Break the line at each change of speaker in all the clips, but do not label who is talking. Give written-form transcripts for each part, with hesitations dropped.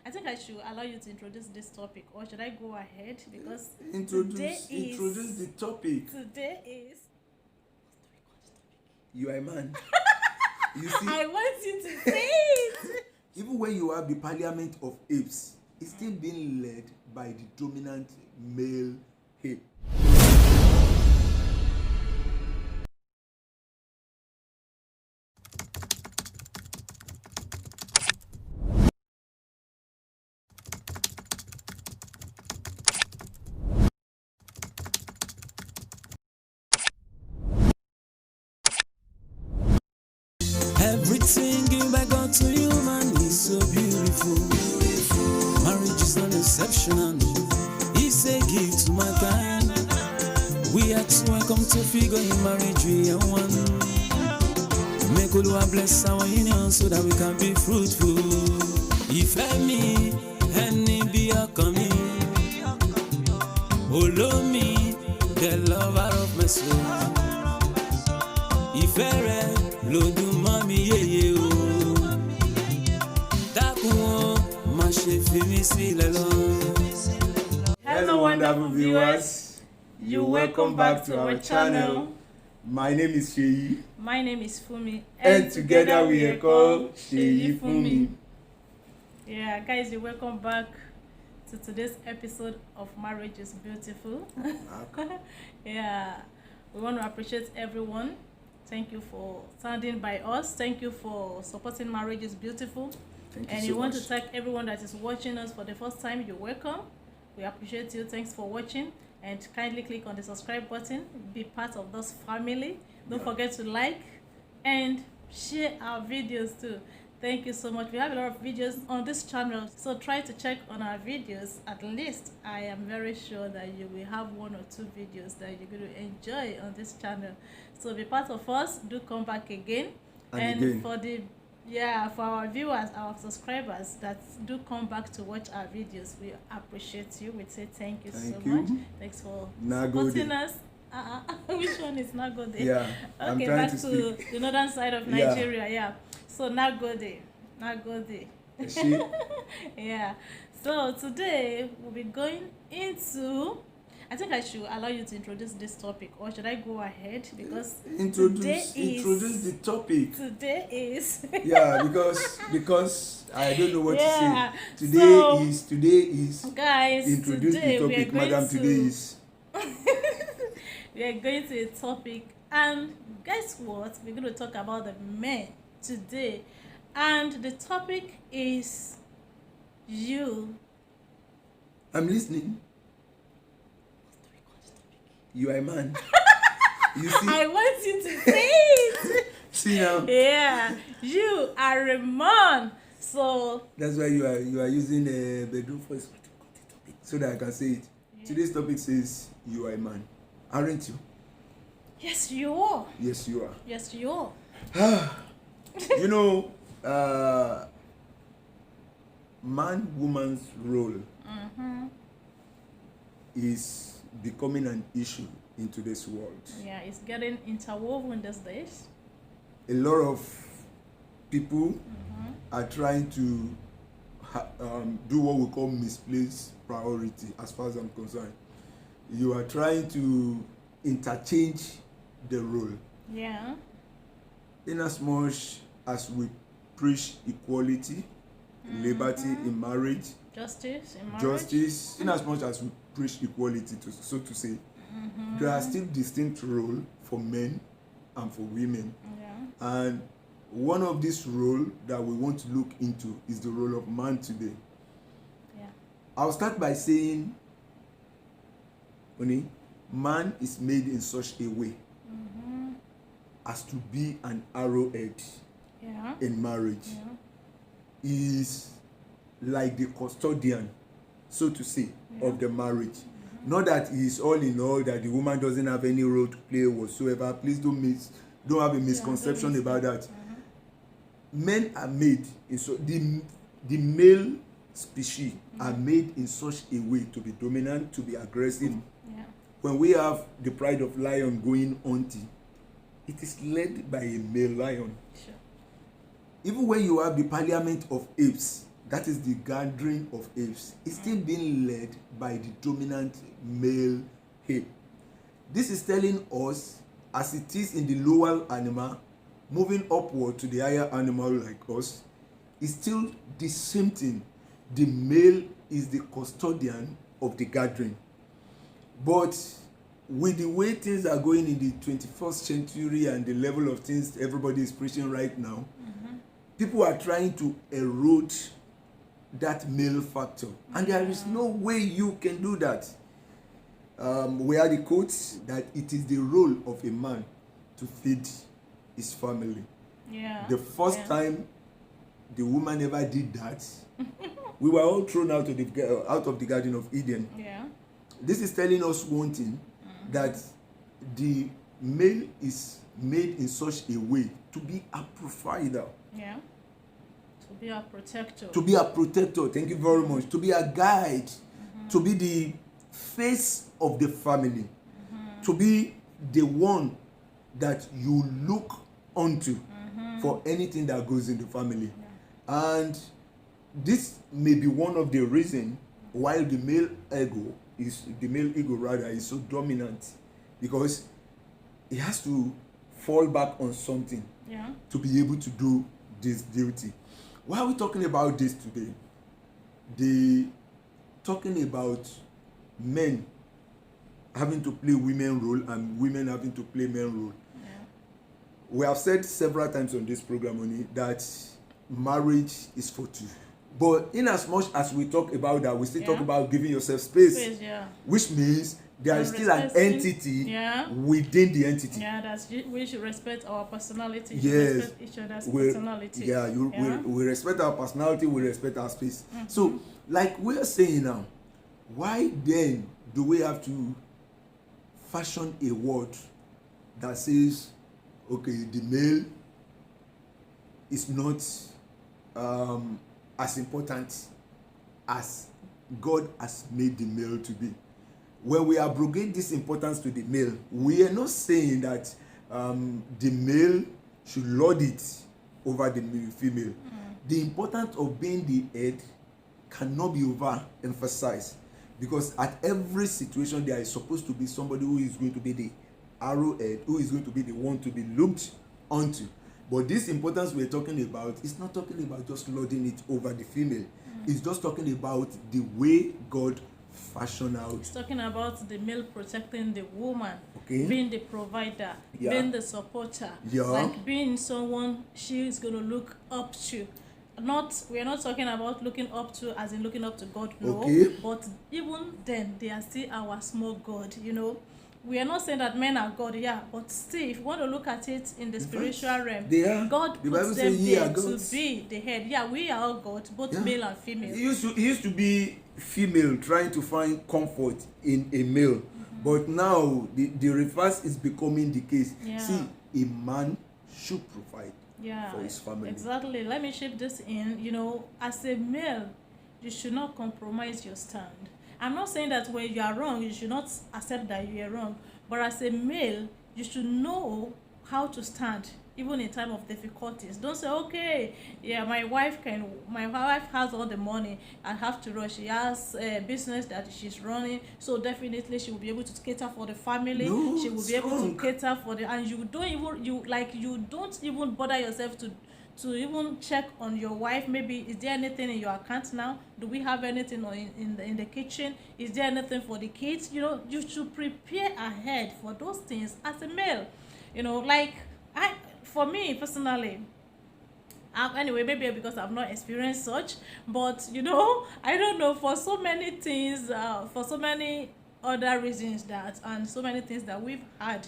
I think I should allow you to introduce this topic, or should I go ahead? Because
introduce the topic.
Today is.
You are a man. You see,
I want you to say it.
even when you have the parliament of apes, it's still being led by the dominant male ape.
Everything given by God to human is so beautiful. Marriage is not exceptional. It's a gift to mankind. We are too welcome to figure in marriage we are one. Make Allah bless our union so that we can be fruitful. Ifemi, any be a coming. Follow me, the lover of my soul. Ifere. Lódùn mọ́ mi yéye o, dákun o, má ṣe fi mí sílẹ̀ lọ.
Hello, wonderful viewers. You welcome back to our channel. My name is Sheyi.
My name is Fumi.
And together we are called Sheyifunmi.
Yeah, guys, you're welcome back to today's episode of Marriage is Beautiful. Yeah, we want to appreciate everyone. Thank you for standing by us. Thank you for supporting Marriage is Beautiful.
Thank you so
want
much.
to thank everyone that is watching us for the first time. You're welcome. We appreciate you. Thanks for watching. And kindly click on the subscribe button. Be part of this family. Don't forget to like and share our videos too. Thank you so much. We have a lot of videos on this channel, so try to check on our videos. At least I am very sure that you will have 1 or 2 videos that you're going to enjoy on this channel. So be part of us. Do come back again. And
again.
for our viewers, our subscribers that do come back to watch our videos, we appreciate you. We say thank you so much. Thanks for supporting us. Which one is Nagode?
Yeah,
okay, back to the northern side of Nigeria. Yeah. So Nagode. Yeah. So today we'll be going into. I think I should allow you to introduce this topic, or should I go ahead? Because
introduce the topic.
Today is.
Yeah, because I don't know what to say. Today is.
Guys,
introduce
today
the topic, madam. Today is.
We are going to a topic, and guess what? We're going to talk about the men today, and the topic is you.
I'm listening. You are a man. You see?
I want you to say it.
See now?
Yeah, you are a man. So
that's why you are using a bedroom voice so that I can say it. Yeah. Today's topic says you are a man, aren't you?
Yes, you are.
Yes, you are.
Yes, you are.
You know, man-woman's role is becoming an issue in today's world.
Yeah, it's getting interwoven these days.
A lot of people are trying to do what we call misplaced priority, as far as I'm concerned. You are trying to interchange the role.
Yeah. In
as much as we preach equality, liberty in marriage,
justice in
in as much as we preach equality, so to say, there are still distinct roles for men and for women.
Yeah.
And one of these roles that we want to look into is the role of man today.
Yeah.
I'll start by saying, man is made in such a way as to be an arrowhead in marriage.
Yeah.
He is like the custodian, so to say, of the marriage. Not that he is all in all, that the woman doesn't have any role to play whatsoever. Please don't have a misconception about that. Men are made in the male species are made in such a way to be dominant, to be aggressive.
Yeah.
When we have the pride of lion going hunting, it is led by a male lion.
Sure.
Even when you have the parliament of apes, that is the gathering of apes, is still being led by the dominant male ape. This is telling us, as it is in the lower animal, moving upward to the higher animal like us, it's still the same thing. The male is the custodian of the gathering. But with the way things are going in the 21st century and the level of things everybody is preaching right now, people are trying to erode that male factor. And there is no way you can do that. We had the quote that it is the role of a man to feed his family.
Yeah.
The first time the woman ever did that, we were all thrown out of the Garden of Eden.
Yeah.
This is telling us one thing, that the male is made in such a way to be a provider.
Yeah. To be a protector.
To be a protector, thank you very much. To be a guide, to be the face of the family, to be the one that you look onto for anything that goes in the family. Yeah. And this may be one of the reasons why the male ego is so dominant, because it has to fall back on something to be able to do this duty. Why are we talking about this today? Talking about men having to play women role and women having to play men role. Yeah. We have said several times on this program, Oni, that marriage is for two. But in as much as we talk about that, we still talk about giving yourself space, which means there is still an entity within the entity.
Yeah, that's we should respect our personality.
Yes,
respect each other's personality.
We respect our personality. We respect our space. So, like we are saying now, why then do we have to fashion a word that says, okay, the male is not as important as God has made the male to be? When we abrogate this importance to the male, we are not saying that the male should lord it over the female. The importance of being the head cannot be overemphasized, because at every situation there is supposed to be somebody who is going to be the arrowhead, who is going to be the one to be looked onto. But this importance we're talking about is not talking about just lording it over the female. It's just talking about the way God fashioned out.
It's talking about the male protecting the woman, being the provider, being the supporter, like being someone she is going to look up to. We are not talking about looking up to as in looking up to God, no. But even then, they are still our small God, you know. We are not saying that men are God, but still, if you want to look at it in the spiritual realm, God puts them there to be the head. Yeah, we are all God, both male and female.
It used to be female trying to find comfort in a male, but now the reverse is becoming the case. See, a man should provide for his family.
Exactly. Let me shift this in. You know, as a male, you should not compromise your stand. I'm not saying that when you are wrong, you should not accept that you are wrong. But as a male, you should know how to stand, even in time of difficulties. Don't say, okay, my wife has all the money. I have to rush. She has a business that she's running, so definitely she will be able to cater for the family. She will be able to cater for and you don't even bother yourself to even check on your wife. Maybe is there anything in your account now? Do we have anything in the kitchen? Is there anything for the kids? You know, you should prepare ahead for those things as a male. You know, like for me personally, anyway, maybe because I've not experienced such, but you know, I don't know, for so many things, for so many other reasons and so many things that we've had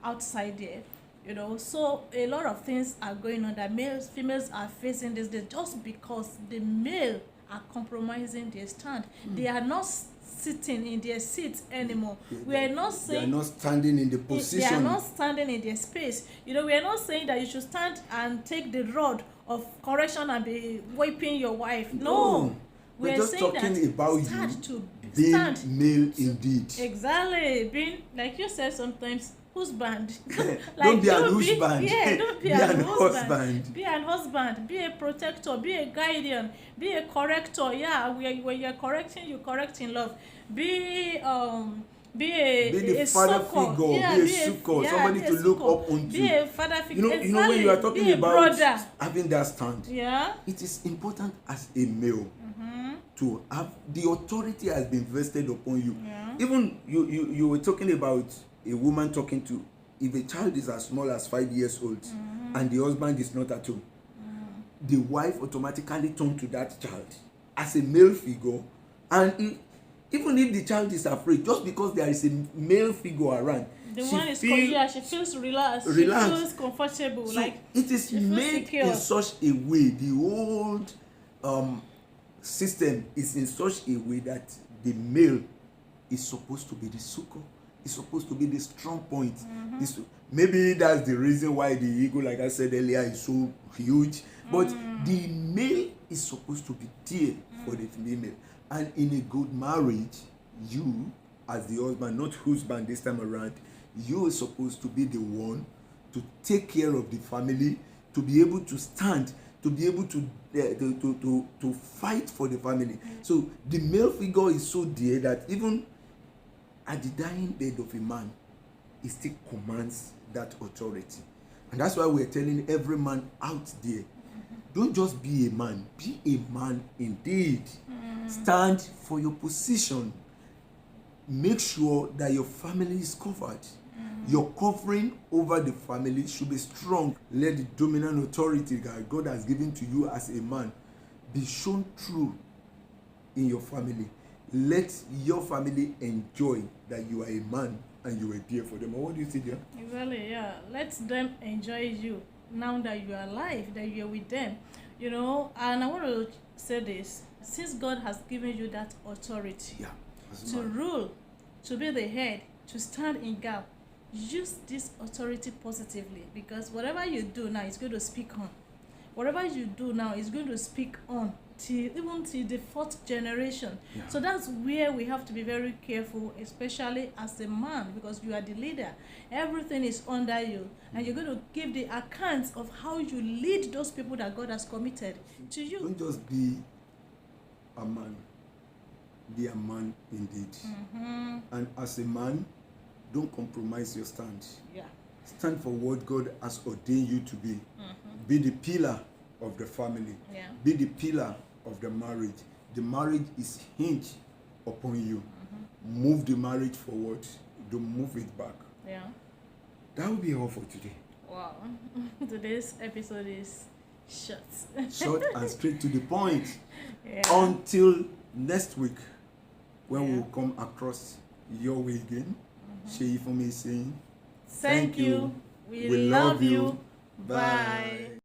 outside there. You know, so a lot of things are going on that females are facing this day just because the male are compromising their stand. They are not sitting in their seats anymore. We are not saying
they are not standing in the position.
They are not standing in their space. You know, we are not saying that you should stand and take the rod of correction and be whipping your wife. No.
We're just talking about you being male indeed.
Exactly. Being, like you said, sometimes husband.
Don't be an husband.
Yeah, don't be,
Be
an
an
husband.
husband.
Be an husband. Be a protector. Be a guardian. Be a corrector. Yeah, when you're correcting, you correct in love. Be
Be
a
the father
succor.
figure,
Yeah,
be a succor, somebody
be a
to look
succor.
up onto.
Be a father figure.
You know when you are talking
be a
about
brother.
having that stand,
Yeah.
it is important as a male to have the authority has been vested upon you.
Yeah.
Even you were talking about a woman talking to, if a child is as small as 5 years old and the husband is not at home, the wife automatically turns to that child as a male figure, and even if the child is afraid, just because there is a male figure around,
The one is she feels relaxed. She feels comfortable.
So
like
it is made
secure.
in such a way. The old system is in such a way that the male is supposed to be the succor. Is supposed to be the strong point. Maybe that's the reason why the ego, like I said earlier, is so huge. But the male is supposed to be there for the female. And in a good marriage, you, as the husband, not husband this time around, you are supposed to be the one to take care of the family, to be able to stand, to be able to fight for the family. So the male figure is so dear that even at the dying bed of a man, he still commands that authority. And that's why we're telling every man out there, don't just be a man, be a man indeed. Stand for your position. Make sure that your family is covered. Your covering over the family should be strong. Let the dominant authority that God has given to you as a man be shown through in your family. Let your family enjoy that you are a man and you are there for them. Or what do you think, dear?
Exactly, yeah. Let them enjoy you now that you are alive, that you are with them. You know, and I want to say this. Since God has given you that authority to rule, to be the head, to stand in gap, use this authority positively, because whatever you do now is going to speak on. Whatever you do now is going to speak on even till the 4th generation. So that's where we have to be very careful, especially as a man, because you are the leader. Everything is under you, and you're going to give the accounts of how you lead those people that God has committed to you.
Don't just be a man, be a man indeed. And as a man, don't compromise your stand. Stand for what God has ordained you to be. Be the pillar of the family. Be the pillar of the marriage. The marriage is hinged upon you. Move the marriage forward. Don't move it back. That will be all for today.
Wow. Today's episode is short.
Short and straight to the point. Until next week, when we'll come across your way again. Seyifunmi is saying,
thank you. We love you. Bye.